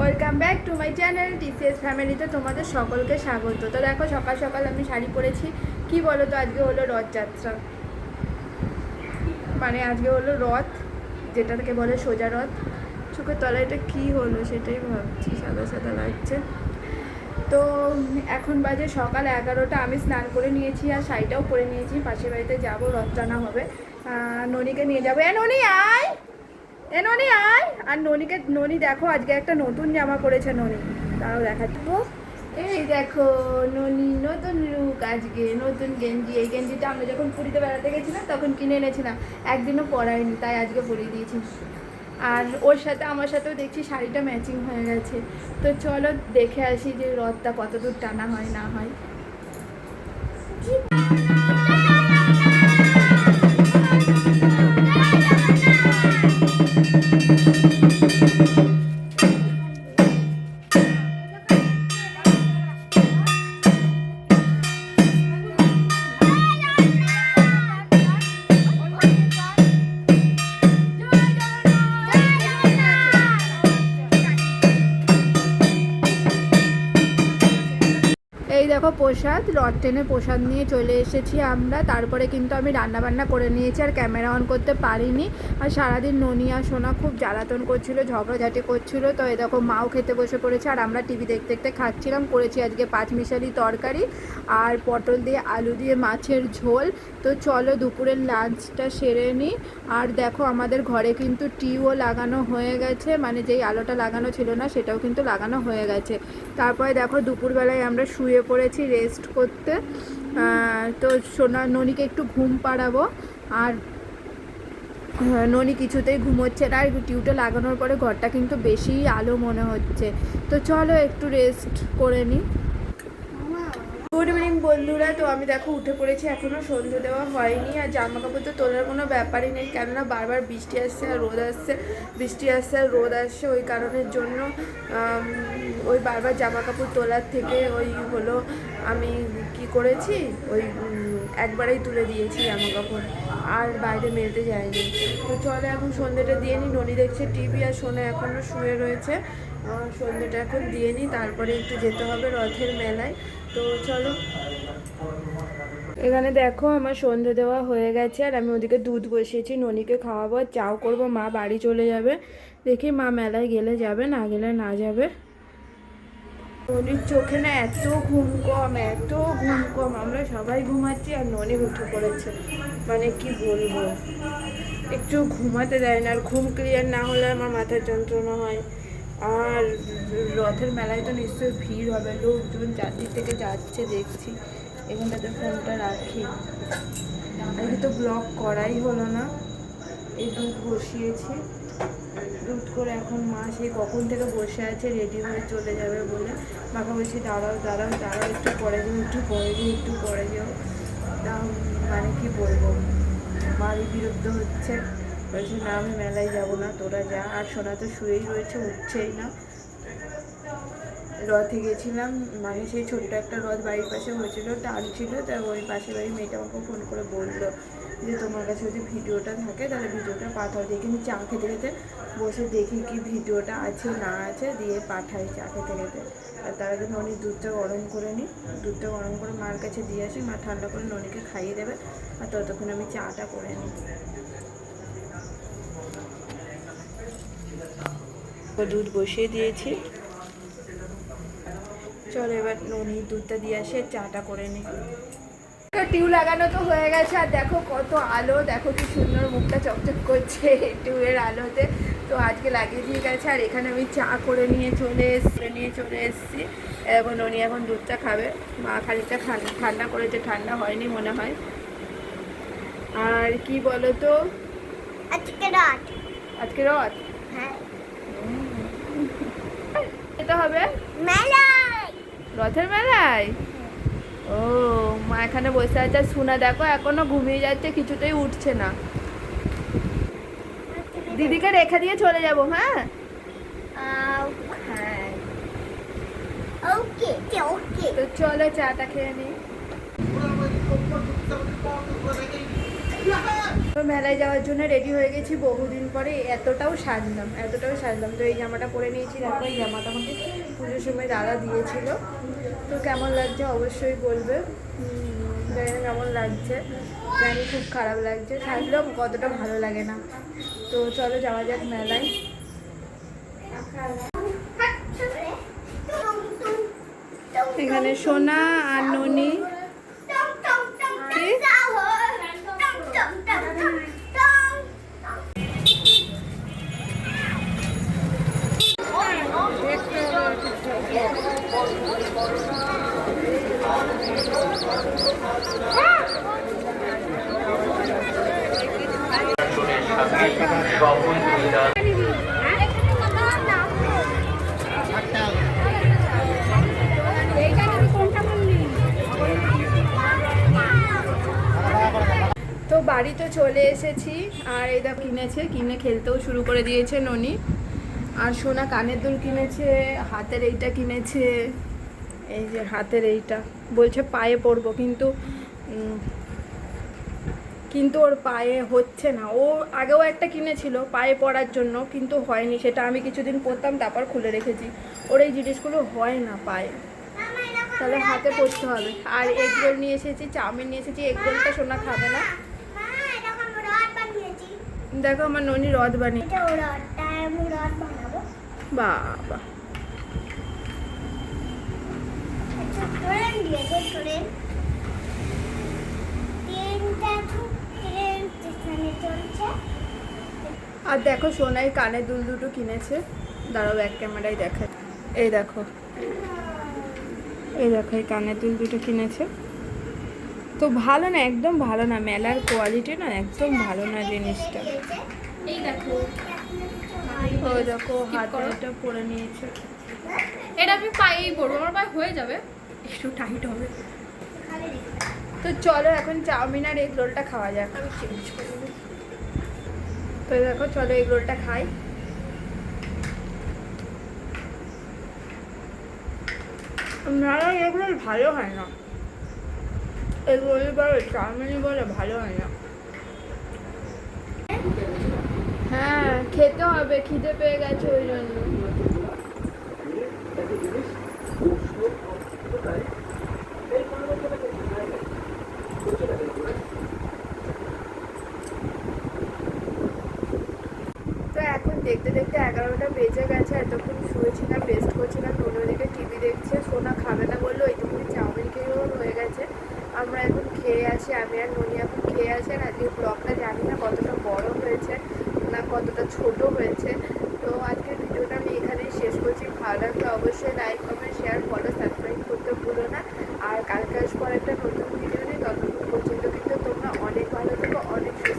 Welcome back to my channel TCS ফ্যামিলিতে তোমাদের সকলকে স্বাগত। তো দেখো সকাল সকাল আমি শাড়ি পরেছি। কি বলো তো, আজকে হলো রথযাত্রা, মানে আজকে হলো রথ, যেটাকে বলে সোজা রথ। চোখের তলায় এটা কী হলো সেটাই ভাবছি, সাদা সাদা লাগছে। তো এখন বাজে সকাল 11টা। আমি স্নান করে নিয়েছি আর শাড়িটাও পরে নিয়েছি। পাশের বাড়িতে যাবো, রথ টানা হবে। ননিকে নিয়ে যাবো। ননি আয়, ননি আয়। আর ননি দেখো আজকে একটা নতুন জামা পরেছে ননি, তাও দেখাচ্ছি। এই দেখো ননি নতুন লুক, আজকে নতুন গেঞ্জি। এই গেঞ্জিটা আমরা যখন পুরীতে বেড়াতে গেছিলাম তখন কিনে এনেছিলাম, একদিনও পরাইনি, তাই আজকে পরিয়ে দিয়েছি। আর ওর সাথে আমার সাথেও দেখছি শাড়িটা ম্যাচিং হয়ে গেছে। তো চলো দেখে আসি যে রথটা কতদূর টানা হয় না হয়। এই দেখো প্রসাদ, রথ টেনে প্রসাদ নিয়ে চলে এসেছি আমরা। তারপরে কিন্তু আমি রান্নাবান্না করে নিয়েছি আর ক্যামেরা অন করতে পারিনি। আর সারাদিন ননি আর সোনা খুব জ্বালাতন করছিল, ঝগড়াঝাটি করছিল। তো এই দেখো মাও খেতে বসে পড়েছে আর আমরা টিভি দেখতে দেখতে খাচ্ছিলাম। করেছি আজকে পাঁচমিশালি তরকারি আর পটল দিয়ে আলু দিয়ে মাছের ঝোল। তো চলো দুপুরের লাঞ্চটা সেরে নিই। আর দেখো আমাদের ঘরে কিন্তু টিউও লাগানো হয়ে গেছে, মানে যেই আলোটা লাগানো ছিল না সেটাও কিন্তু লাগানো হয়ে গেছে। তারপরে দেখো দুপুরবেলায় আমরা শুয়ে পড়েছি রেস্ট করতে। তো ননিকে একটু ঘুম পাড়াবো। আর ননি কিছুতেই ঘুমোচ্ছে না, আর টিউটা লাগানোর পরে ঘরটা কিন্তু বেশি আলো মনে হচ্ছে। তো চলো একটু রেস্ট করে নিই। গুড ইভিনিং বন্ধুরা। তো আমি দেখো উঠে পড়েছি, এখনও সন্ধ্যে দেওয়া হয়নি। আর জামা কাপড় তো তোলার কোনো ব্যাপারই নেই, কেননা বারবার বৃষ্টি আসছে আর রোদ আসছে, বৃষ্টি আসছে আর রোদ আসছে। ওই কারণের জন্য ওই বারবার জামা কাপড় তোলার থেকে ওই হলো আমি কি করেছি, ওই একবারেই তুলে দিয়েছি জামা কাপড়, আর বাইরে মেলতে যায়নি। তো চলে এখন সন্ধ্যেটা দিয়ে নিই। ননি দেখছে টিভি আর সোনা এখনও শুয়ে রয়েছে। সন্ধ্যেটা এখন দিয়ে নিই, তারপরে একটু যেতে হবে রথের মেলায়। তো চলো। এখানে দেখো আমার সন্ধ্যে দেওয়া হয়ে গেছে আর আমি ওদিকে দুধ বসিয়েছি, ননিকে খাওয়াবো, চাও করবো। মা বাড়ি চলে যাবে, দেখি মা মেলায় গেলে যাবে, না গেলে না যাবে। ননির চোখে না এত ঘুম কম, এত ঘুম কম। আমরা সবাই ঘুমাচ্ছি আর ননি উঠে পড়েছে, মানে কি বলবো, একটু ঘুমাতে দেয় না। আর ঘুম ক্লিয়ার না হলে আমার মাথার যন্ত্রণা হয়। আর রথের মেলায় তো নিশ্চয়ই ভিড় হবে, লোকজন চারদিক থেকে যাচ্ছে দেখছি। এখানটাতে ফোনটা রাখি, আজকে তো ব্লগ করাই হলো না। এই দুধ বসিয়েছি, দুধ করে এখন মা সেই কখন থেকে বসে আছে রেডি হয়ে চলে যাবে বলে। মাকে বলছি দাঁড়াও দাঁড়াও দাঁড়াও, একটু পরে যাও, একটু পরে যাও, একটু পরে যাও। তা মানে কি বলবো, মারই বিরক্ত হচ্ছে, বলছে না আমি মেলায় যাবো না, তোরা যা। আর সোনা তো শুয়েই রয়েছে, উঠছেই না। রথে গেছিলাম, মানে সেই ছোট্ট একটা রথ বাড়ির পাশে হয়েছিল, টানছিল। তা ওই পাশে বাড়ির মেয়েটা আমাকে ফোন করে বললো যে তোমার কাছে যদি ভিডিওটা থাকে তাহলে ভিডিওটা পাঠাও। দেখি আমি চা খেতে খেতে বসে দেখি কি ভিডিওটা আছে না আছে, দিয়ে পাঠাই চা খেতে খেতে। আর তার আগে ননি দুধটা গরম করে নিই, দুধটা গরম করে মার কাছে দিয়ে আসি, মা ঠান্ডা করে ননিকে খাইয়ে দেবে। আর ততক্ষণ আমি চাটা করে নিই। দুধ বসিয়ে দিয়েছি, চলো এবার ননি দুধটা দিয়ে আসে, চাটা করে নিই। টিউ লাগানো তো হয়ে গেছে আর দেখো কত আলো, দেখো কি সুন্দর মুখটা চকচক করছে টিউয়ের আলোতে। তো আজকে লাগিয়ে দিয়ে গেছে। আর এখানে আমি চা করে নিয়ে চলে এসেছি। এখন ননি এখন দুধটা খাবে। মা খানিকটা ঠান্ডা করেছে, ঠান্ডা হয়নি মনে হয়। আর কি বলো তো, আজকে রথ, হ্যাঁ যেতে হবে মেলায়, রথের মেলায়। ও মা এখানে বসে আছে। শোনা দেখো এখনো ঘুমিয়ে যাচ্ছে, কিছুতেই উঠছে না। দিদিকে রেখে দিয়ে চলে যাবো। হ্যাঁ ওকে ওকে, তো চলো চাটা খেয়ে নিই। তো মেলায় যাওয়ার জন্য রেডি হয়ে গেছি বহুদিন পরে। এতটাও সাজলাম। তো এই জামাটা পরে নিয়েছি। দেখো এই জামাটা আমাকে পুজোর সময় দাদা দিয়েছিল। তো কেমন লাগছে অবশ্যই বলবে। জানি না কেমন লাগছে, জানি খুব খারাপ লাগছে, সাজলেও কতটা ভালো লাগে না। তো চলো যাওয়া যাক মেলায়। এখানে সোনা আর ননি তো বাড়িতে চলে এসেছি। আর এটা কিনে খেলতেও শুরু করে দিয়েছে ননি। আর সোনা কানের দুল কিনেছে, হাতের এইটা কিনেছে, এই যে হাতের এইটা বলছে পায়ে পরবো, কিন্তু ওর পায়ে হচ্ছে না। ও আগেও একটা কিনেছিল পায়ে পরার জন্য, কিন্তু হয়নি, সেটা আমি কিছুদিন পরতাম তারপর খুলে রেখেছি। ওর এই জিনিসগুলো হয় না পায়ে, তাহলে হাতে পরতে হবে। আর এগ রোল নিয়ে এসেছি, চাউমিন নিয়ে এসেছি। এগ রোলটা সোনা খাবে না। দেখো আমার ননি রদ বানিয়ে, বাবা আর দেখো সোনাই কানের দুল দুটো কিনেছে। দাঁড়াও ব্যাক ক্যামেরায় দেখায়। এই দেখো এই কানের দুল দুটো কিনেছে। তো ভালো না, একদম ভালো না, মেলার কোয়ালিটি না একদম ভালো না জিনিসটা। এই দেখো, ও দেখো হাতটা পরে নিয়েছে। এটা আমি পায়েই পরবো, আমার পায়ে হয়ে যাবে, একটু টাইট হবে। তো চলো এখন চাউমিন আর এগ রোলটা খাওয়া যাক। আমি চেঞ্জ করে দেবো। তো দেখো চলো এগ রোলটা খাই। মেলার এগ রোল ভালো হয় না, এগ রোল বলে চাউমিনই বলে ভালো হয় না। হ্যাঁ খেতে হবে, খিদে পেয়ে গেছে ওই জন্য। তো এখন দেখতে দেখতে 11টা বেজে গেছে। এতক্ষণ শুয়েছিলাম, রেস্ট করছিলাম। অন্যদিকে টিভি দেখছে। সোনা খাবে না বললো, এইটুকুনি চাউমিন খেয়েও হয়ে গেছে। আমরা এখন খেয়ে আছি, আমি আর ননি এখন খেয়ে আছি। আর আজকে ব্লগটা জানি না কতটা বড় হয়েছে না কতটা ছোট হয়েছে। তো আজকের ভিডিওটা আমি এখানেই শেষ করছি। ভালো লাগলে অবশ্যই like comment share follow subscribe করতে ভুলো না। আর কালকে আসবো একটা নতুন ভিডিও নিয়ে। ততক্ষণ পর্যন্ত কিন্তু তোমরা অনেক ভালো থেকো, অনেক সুস্থ